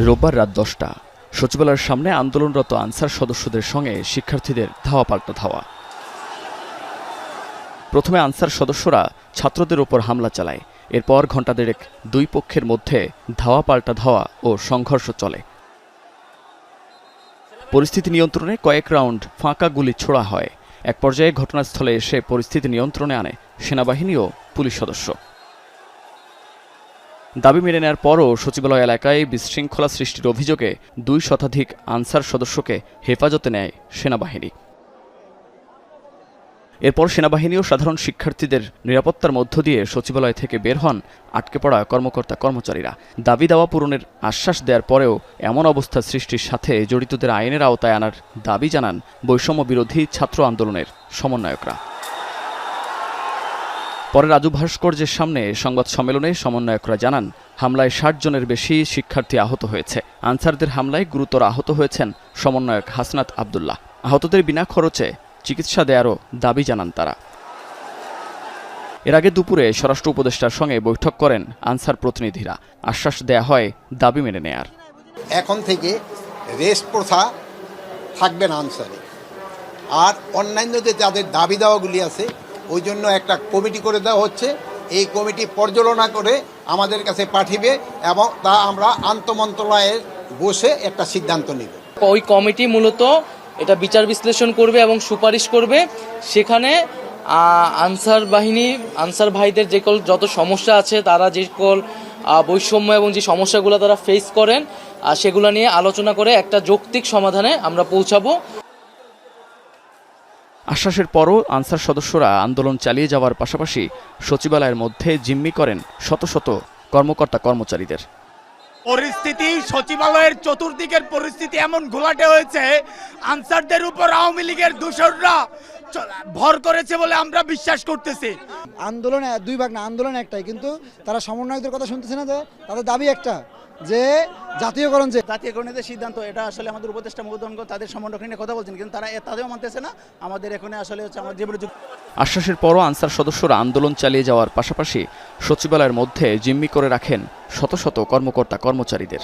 রোববার রাত 10টা সচিবালয়ের সামনে আন্দোলনরত আনসার সদস্যদের সঙ্গে শিক্ষার্থীদের ধাওয়া পাল্টা ধাওয়া। প্রথমে আনসার সদস্যরা ছাত্রদের ওপর হামলা চালায়। এরপর ঘণ্টা দেড়েক দুই পক্ষের মধ্যে ধাওয়া পাল্টা ধাওয়া ও সংঘর্ষ চলে। পরিস্থিতি নিয়ন্ত্রণে কয়েক রাউন্ড ফাঁকা গুলি ছোড়া হয়। এক পর্যায়ে ঘটনাস্থলে এসে পরিস্থিতি নিয়ন্ত্রণে আনে সেনাবাহিনী ও পুলিশ সদস্য। দাবি মেনে নেওয়ার পরও সচিবালয় এলাকায় বিশৃঙ্খলা সৃষ্টির অভিযোগে 2 শতাধিক আনসার সদস্যকে হেফাজতে নেয় সেনাবাহিনী। এরপর সেনাবাহিনী ও সাধারণ শিক্ষার্থীদের নিরাপত্তার মধ্য দিয়ে সচিবালয় থেকে বের হন আটকে পড়া কর্মকর্তা কর্মচারীরা। দাবি দাওয়া পূরণের আশ্বাস দেওয়ার পরেও এমন অবস্থা সৃষ্টির সাথে জড়িতদের আইনের আওতায় আনার দাবি জানান বৈষম্য বিরোধী ছাত্র আন্দোলনের সমন্বয়করা। পরে রাজু ভাস্কর্যের সামনে সংবাদ সম্মেলনে সমন্বয়করা জানান, হামলায় 60 জনের বেশি শিক্ষার্থী আহত হয়েছে। আনসারদের হামলায় গুরুতর আহত হয়েছেন সমন্বয়ক হাসনাত আবদুল্লাহ। আহতদের বিনা খরচে চিকিৎসা দেওয়ারও দাবি জানান তারা। এর আগে দুপুরে স্বরাষ্ট্র উপদেষ্টার সঙ্গে বৈঠক করেন আনসার প্রতিনিধিরা। আশ্বাস দেয়া হয় দাবি মেনে নেয়ার। এখন থেকে রেস্ট প্রথা থাকবে না আনসারে। আর অন্যান্য যে যাদের দাবি দাওয়াগুলি আছে ওই জন্য একটা কমিটি করে দেওয়া হচ্ছে। এই কমিটি পর্যালোচনা করে আমাদের কাছে পাঠিয়ে এবং তা আমরা আন্তঃমন্ত্রণালয়ে বসে একটা সিদ্ধান্ত নিব। ওই কমিটি মূলত এটা বিচার বিশ্লেষণ করবে এবং সুপারিশ করবে। সেখানে আনসার বাহিনী, আনসার ভাইদের যে যত সমস্যা আছে, তারা যে বৈষম্য এবং যে সমস্যাগুলো তারা ফেস করেন সেগুলো নিয়ে আলোচনা করে একটা যৌক্তিক সমাধানে আমরা পৌঁছাবো। আশ্বাসের পরও আনসার সদস্যরা আন্দোলন চালিয়ে যাওয়ার পাশাপাশি সচিবালয়ের মধ্যে জিম্মি করেন শত শত কর্মকর্তা কর্মচারীদের। পরিস্থিতি সচিবালয়ের চতুর্দিকের পরিস্থিতি এমন ঘোলাটে হয়েছে, আনসারদের উপর আওয়ামী লীগের দোসররা ভর করেছে বলে আমরা বিশ্বাস করতেছি। আন্দোলনে 2 ভাগ না, আন্দোলন একটাই, কিন্তু তারা সমন্বয়কদের কথা শুনতেছে না। যে তাদের দাবি একটা, যে জাতীয়করণের সিদ্ধান্ত, এটা আসলে আমাদের উপদেষ্টা মহোদয় তাদের সমন্বয় নিয়ে কথা বলছেন, কিন্তু তারা তাদেরও মানতেছে না। আমাদের এখানে আসলে হচ্ছে আমার জীবনে আশ্বাসের পরও আনসার সদস্যরা আন্দোলন চালিয়ে যাওয়ার পাশাপাশি সচিবালয়ের মধ্যে জিম্মি করে রাখেন শত শত কর্মকর্তা কর্মচারীদের।